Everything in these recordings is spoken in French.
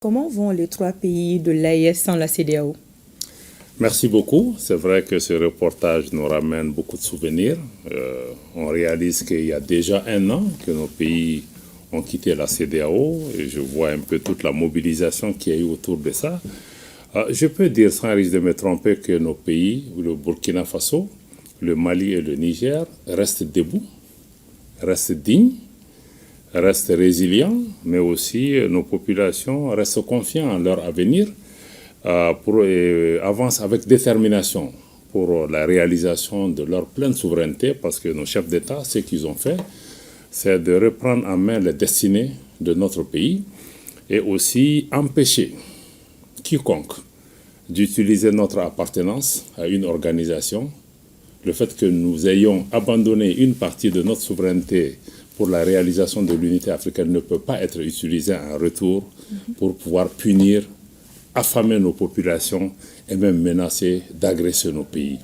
Comment vont les trois pays de l'AES sans la CEDEAO? Merci beaucoup. C'est vrai que ce reportage nous ramène beaucoup de souvenirs. On réalise qu'il y a déjà un an que nos pays ont quitté la CEDEAO et je vois un peu toute la mobilisation qu'il y a eu autour de ça. Je peux dire sans risque de me tromper que nos pays, le Burkina Faso, le Mali et le Niger, restent debout, restent dignes, restent résilients, mais aussi nos populations restent confiantes en leur avenir. Avancent avec détermination pour la réalisation de leur pleine souveraineté, parce que nos chefs d'État, ce qu'ils ont fait, c'est de reprendre en main les destinées de notre pays et aussi empêcher quiconque d'utiliser notre appartenance à une organisation. Le fait que nous ayons abandonné une partie de notre souveraineté pour la réalisation de l'unité africaine ne peut pas être utilisé en retour pour pouvoir punir, affamer nos populations et même menacer d'agresser nos pays.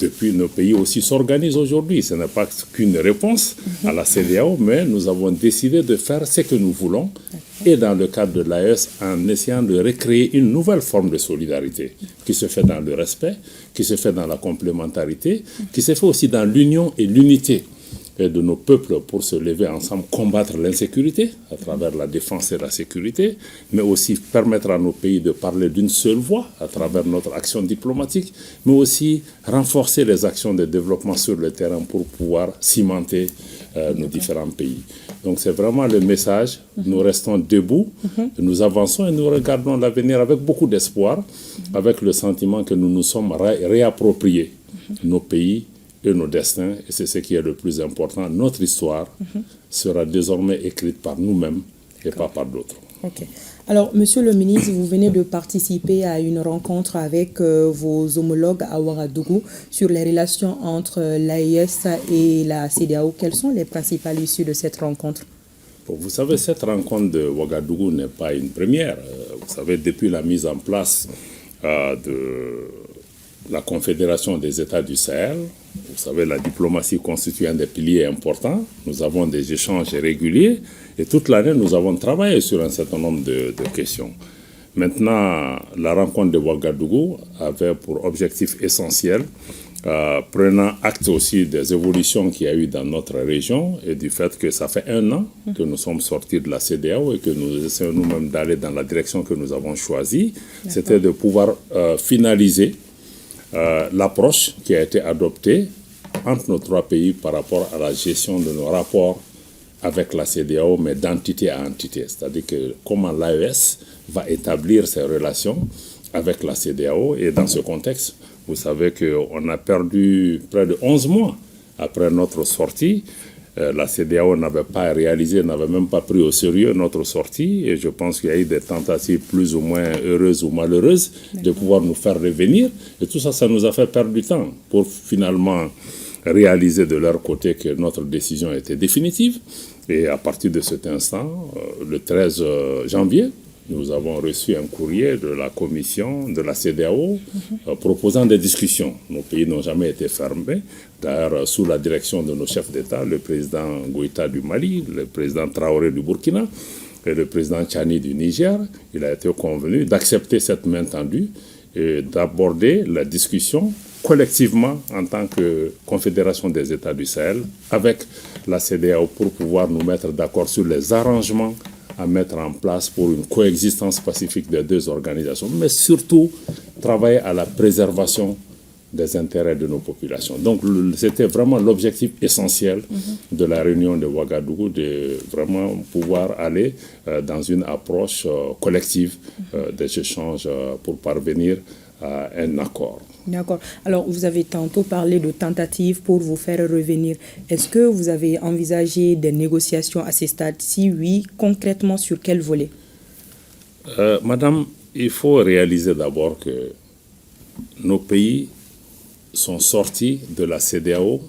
Depuis, nos pays aussi s'organisent aujourd'hui. Ce n'est pas qu'une réponse à la CEDEAO, mais nous avons décidé de faire ce que nous voulons et dans le cadre de l'AES en essayant de recréer une nouvelle forme de solidarité qui se fait dans le respect, qui se fait dans la complémentarité, qui se fait aussi dans l'union et l'unité de nos peuples pour se lever ensemble, combattre l'insécurité à travers la défense et la sécurité, mais aussi permettre à nos pays de parler d'une seule voix à travers notre action diplomatique, mais aussi renforcer les actions de développement sur le terrain pour pouvoir cimenter nos différents pays. Donc c'est vraiment le message. Nous restons debout, nous avançons et nous regardons l'avenir avec beaucoup d'espoir, avec le sentiment que nous nous sommes réappropriés nos pays et nos destins, et c'est ce qui est le plus important. Notre histoire sera désormais écrite par nous-mêmes et pas par d'autres. Ok. Alors, Monsieur le ministre, vous venez de participer à une rencontre avec vos homologues à Ouagadougou sur les relations entre l'AES et la CEDEAO. Quelles sont les principales issues de cette rencontre? Bon, vous savez, cette rencontre de Ouagadougou n'est pas une première. Vous savez, depuis la mise en place de la Confédération des États du Sahel, vous savez, la diplomatie constitue un des piliers importants. Nous avons des échanges réguliers et toute l'année, nous avons travaillé sur un certain nombre de questions. Maintenant, la rencontre de Ouagadougou avait pour objectif essentiel, prenant acte aussi des évolutions qu'il y a eu dans notre région et du fait que ça fait un an que nous sommes sortis de la CEDEAO et que nous essayons nous-mêmes d'aller dans la direction que nous avons choisie, c'était de pouvoir finaliser l'approche qui a été adoptée entre nos trois pays par rapport à la gestion de nos rapports avec la CEDEAO, mais d'entité à entité. C'est-à-dire que comment l'AES va établir ses relations avec la CEDEAO. Et dans ce contexte, vous savez qu'on a perdu près de 11 mois après notre sortie. La CEDEAO n'avait pas réalisé, n'avait même pas pris au sérieux notre sortie. Et je pense qu'il y a eu des tentatives plus ou moins heureuses ou malheureuses de pouvoir nous faire revenir. Et tout ça, ça nous a fait perdre du temps pour finalement réaliser de leur côté que notre décision était définitive. Et à partir de cet instant, le 13 janvier, nous avons reçu un courrier de la commission de la CEDEAO proposant des discussions. Nos pays n'ont jamais été fermés. D'ailleurs, sous la direction de nos chefs d'État, le président Goïta du Mali, le président Traoré du Burkina et le président Tchani du Niger, il a été convenu d'accepter cette main tendue et d'aborder la discussion collectivement en tant que Confédération des États du Sahel avec la CEDEAO pour pouvoir nous mettre d'accord sur les arrangements à mettre en place pour une coexistence pacifique des deux organisations, mais surtout travailler à la préservation des intérêts de nos populations. Donc c'était vraiment l'objectif essentiel de la réunion de Ouagadougou, de vraiment pouvoir aller dans une approche collective des échanges pour parvenir à un accord. D'accord. Alors, vous avez tantôt parlé de tentatives pour vous faire revenir. Est-ce que vous avez envisagé des négociations à ce stade? Si oui, concrètement, sur quel volet? Madame, il faut réaliser d'abord que nos pays sont sortis de la CEDEAO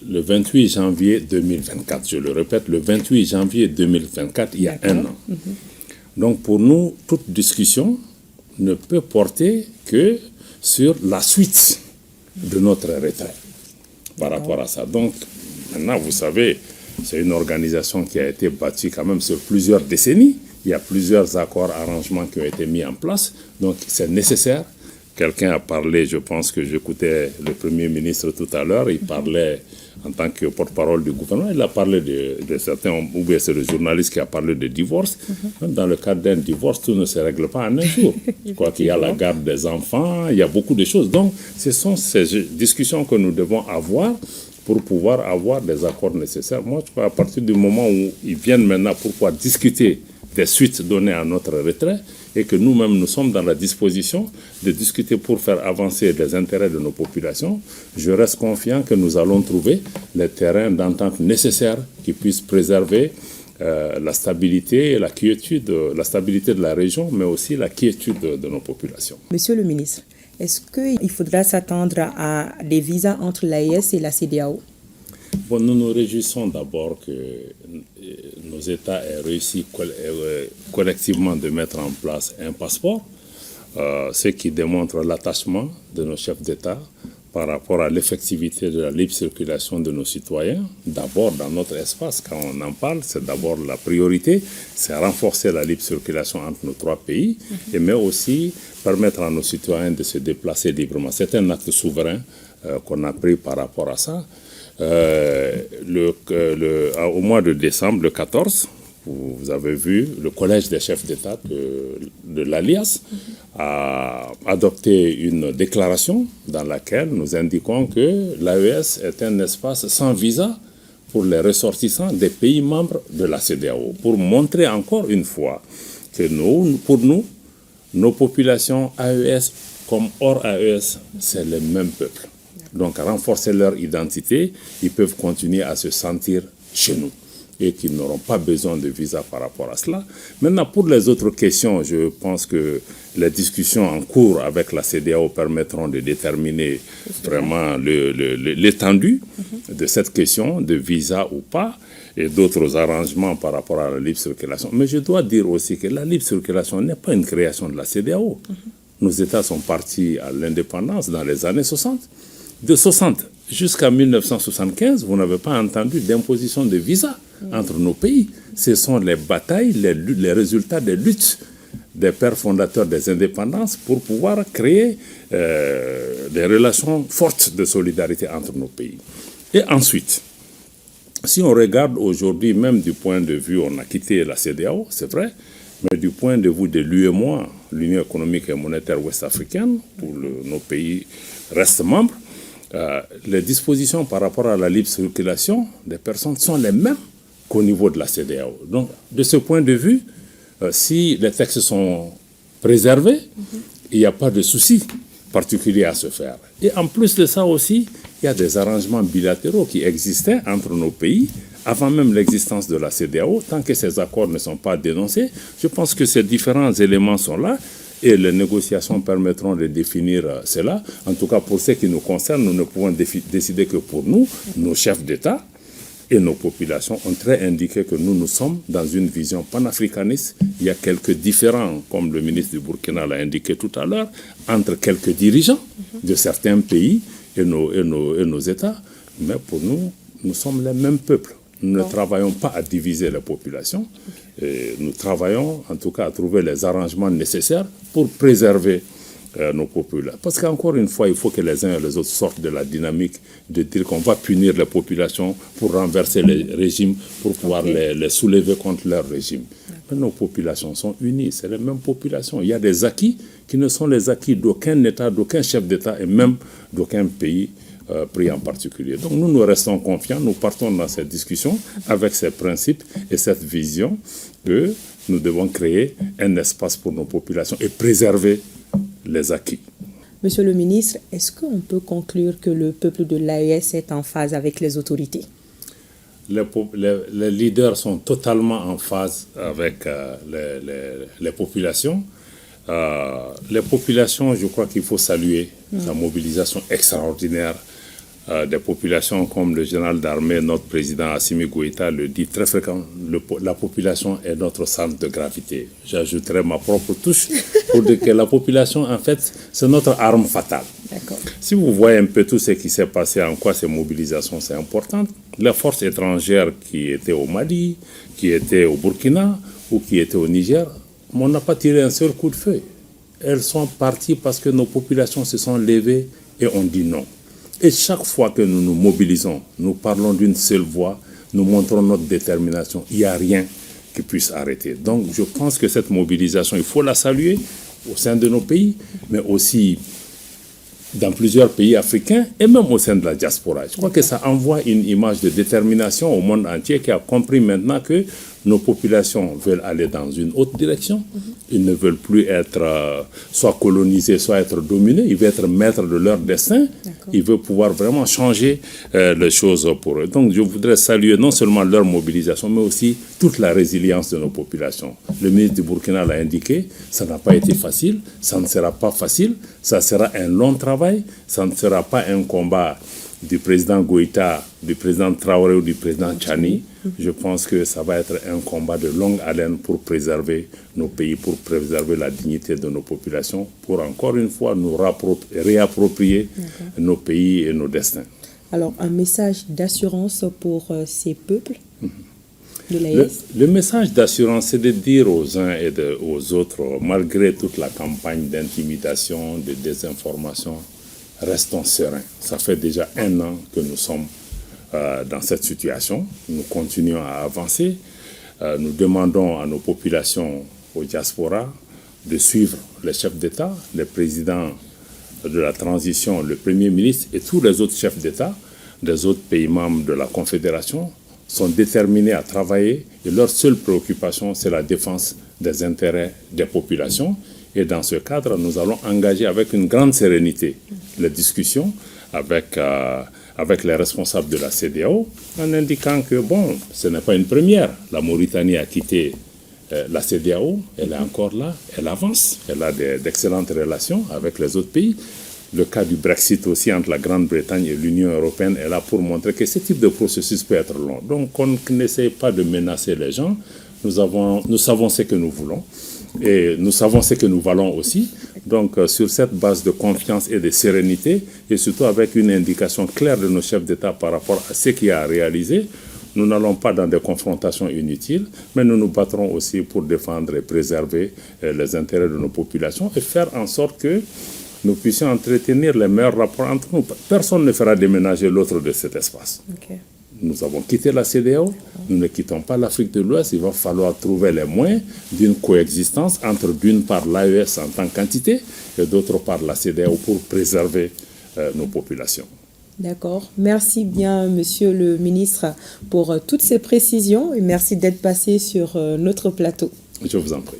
le 28 janvier 2024. Je le répète, le 28 janvier 2024, il y a un an. Donc, pour nous, toute discussion ne peut porter que sur la suite de notre retrait par rapport à ça. Donc, maintenant, vous savez, c'est une organisation qui a été bâtie quand même sur plusieurs décennies Il y a plusieurs accords, arrangements qui ont été mis en place. Donc, c'est nécessaire. Quelqu'un a parlé, je pense que j'écoutais le Premier ministre tout à l'heure, il parlait en tant que porte-parole du gouvernement, il a parlé de certains, ou bien c'est le journaliste qui a parlé de divorce. Dans le cadre d'un divorce, tout ne se règle pas en un jour. Quoi qu'il y a la garde des enfants, il y a beaucoup de choses. Donc, ce sont ces discussions que nous devons avoir pour pouvoir avoir des accords nécessaires. Moi, je crois à partir du moment où ils viennent maintenant pour pouvoir discuter des suites données à notre retrait et que nous-mêmes, nous sommes dans la disposition de discuter pour faire avancer les intérêts de nos populations, je reste confiant que nous allons trouver les terrains d'entente nécessaires qui puissent préserver la stabilité et la quiétude, la stabilité de la région, mais aussi la quiétude de nos populations. Monsieur le ministre, est-ce qu'il faudra s'attendre à des visas entre l'AES et la CEDEAO? Bon, nous nous réjouissons d'abord que nos États aient réussi collectivement de mettre en place un passeport, ce qui démontre l'attachement de nos chefs d'État par rapport à l'effectivité de la libre circulation de nos citoyens. D'abord, dans notre espace, quand on en parle, c'est d'abord la priorité, c'est renforcer la libre circulation entre nos trois pays, mais aussi permettre à nos citoyens de se déplacer librement. C'est un acte souverain qu'on a pris par rapport à ça. Au mois de décembre, le 14, vous avez vu, le Collège des chefs d'État de l'Alliance a adopté une déclaration dans laquelle nous indiquons que l'AES est un espace sans visa pour les ressortissants des pays membres de la CEDEAO, pour montrer encore une fois que pour nous, nos populations AES comme hors AES, c'est le même peuple. Donc, renforcer leur identité, ils peuvent continuer à se sentir chez nous et qu'ils n'auront pas besoin de visa par rapport à cela. Maintenant, pour les autres questions, je pense que les discussions en cours avec la CEDEAO permettront de déterminer vraiment l'étendue de cette question de visa ou pas et d'autres arrangements par rapport à la libre circulation. Mais je dois dire aussi que la libre circulation n'est pas une création de la CEDEAO. Nos États sont partis à l'indépendance dans les années 60. De 60 jusqu'à 1975, vous n'avez pas entendu d'imposition de visa entre nos pays. Ce sont les batailles, les résultats des luttes des pères fondateurs des indépendances pour pouvoir créer des relations fortes de solidarité entre nos pays. Et ensuite, si on regarde aujourd'hui, même du point de vue, on a quitté la CEDEAO, c'est vrai, mais du point de vue de l'UEMOA, l'Union économique et monétaire ouest-africaine, où nos pays restent membres, les dispositions par rapport à la libre circulation des personnes sont les mêmes qu'au niveau de la CEDEAO. Donc, de ce point de vue, si les textes sont préservés, il n'y a pas de souci particulier à se faire. Et en plus de ça aussi, il y a des arrangements bilatéraux qui existaient entre nos pays avant même l'existence de la CEDEAO. Tant que ces accords ne sont pas dénoncés, je pense que ces différents éléments sont là. Et les négociations permettront de définir cela. En tout cas, pour ce qui nous concerne, nous ne pouvons décider que pour nous, nos chefs d'État et nos populations ont très indiqué que nous sommes dans une vision panafricaniste. Il y a quelques différends, comme le ministre du Burkina l'a indiqué tout à l'heure, entre quelques dirigeants de certains pays et nos États. Mais pour nous, nous sommes les mêmes peuples. Nous ne travaillons pas à diviser la population. Et nous travaillons en tout cas à trouver les arrangements nécessaires pour préserver nos populations. Parce qu'encore une fois, il faut que les uns et les autres sortent de la dynamique de dire qu'on va punir les populations pour renverser les régimes, pour pouvoir les soulever contre leur régime. Mais nos populations sont unies, c'est les mêmes populations. Il y a des acquis qui ne sont les acquis d'aucun État, d'aucun chef d'État et même d'aucun pays pris en particulier. Donc nous restons confiants, nous partons dans cette discussion avec ces principes et cette vision que nous devons créer un espace pour nos populations et préserver les acquis. Monsieur le ministre, est-ce qu'on peut conclure que le peuple de l'AES est en phase avec les autorités? Les leaders sont totalement en phase avec les populations. Les populations, je crois qu'il faut saluer la mobilisation extraordinaire des populations, comme le général d'armée, notre président Assimi Goïta le dit très fréquemment, la population est notre centre de gravité. J'ajouterai ma propre touche pour dire que la population, en fait, c'est notre arme fatale. Si vous voyez un peu tout ce qui s'est passé, en quoi ces mobilisations sont importantes, les forces étrangères qui étaient au Mali, qui étaient au Burkina, ou qui étaient au Niger, mais on n'a pas tiré un seul coup de feu. Elles sont parties parce que nos populations se sont levées et ont dit non. Et chaque fois que nous nous mobilisons, nous parlons d'une seule voix, nous montrons notre détermination. Il n'y a rien qui puisse arrêter. Donc je pense que cette mobilisation, il faut la saluer au sein de nos pays, mais aussi dans plusieurs pays africains et même au sein de la diaspora. Je crois que ça envoie une image de détermination au monde entier qui a compris maintenant que nos populations veulent aller dans une autre direction. Ils ne veulent plus être soit colonisés, soit être dominés. Ils veulent être maîtres de leur destin. Ils veulent pouvoir vraiment changer les choses pour eux. Donc je voudrais saluer non seulement leur mobilisation, mais aussi toute la résilience de nos populations. Le ministre du Burkina l'a indiqué, ça n'a pas été facile, ça ne sera pas facile, ça sera un long travail, ça ne sera pas un combat du président Goïta, du président Traoré ou du président Tchani. Je pense que ça va être un combat de longue haleine pour préserver nos pays, pour préserver la dignité de nos populations, pour encore une fois nous réapproprier nos pays et nos destins. Alors, un message d'assurance pour ces peuples de l'AES? Le message d'assurance, c'est de dire aux uns et aux autres, malgré toute la campagne d'intimidation, de désinformation, restons sereins. Ça fait déjà 1 an que nous sommes dans cette situation. Nous continuons à avancer. Nous demandons à nos populations, aux diasporas, de suivre les chefs d'État, les présidents de la transition, le Premier ministre et tous les autres chefs d'État des autres pays membres de la Confédération sont déterminés à travailler et leur seule préoccupation, c'est la défense des intérêts des populations. Et dans ce cadre, nous allons engager avec une grande sérénité les discussions avec les responsables de la CEDEAO en indiquant que, bon, ce n'est pas une première. La Mauritanie a quitté la CEDEAO, elle est encore là, elle avance, elle a d'excellentes relations avec les autres pays. Le cas du Brexit aussi entre la Grande-Bretagne et l'Union européenne est là pour montrer que ce type de processus peut être long. Donc on n'essaie pas de menacer les gens. Nous savons ce que nous voulons et nous savons ce que nous valons aussi. Donc sur cette base de confiance et de sérénité et surtout avec une indication claire de nos chefs d'État par rapport à ce qu'il y a à réaliser, nous n'allons pas dans des confrontations inutiles, mais nous nous battrons aussi pour défendre et préserver les intérêts de nos populations et faire en sorte que nous puissions entretenir les meilleurs rapports entre nous. Personne ne fera déménager l'autre de cet espace. Nous avons quitté la CEDEAO, nous ne quittons pas l'Afrique de l'Ouest. Il va falloir trouver les moyens d'une coexistence entre d'une part l'AES en tant qu'entité et d'autre part la CEDEAO pour préserver nos populations. D'accord. Merci bien, Monsieur le ministre, pour toutes ces précisions et merci d'être passé sur notre plateau. Je vous en prie.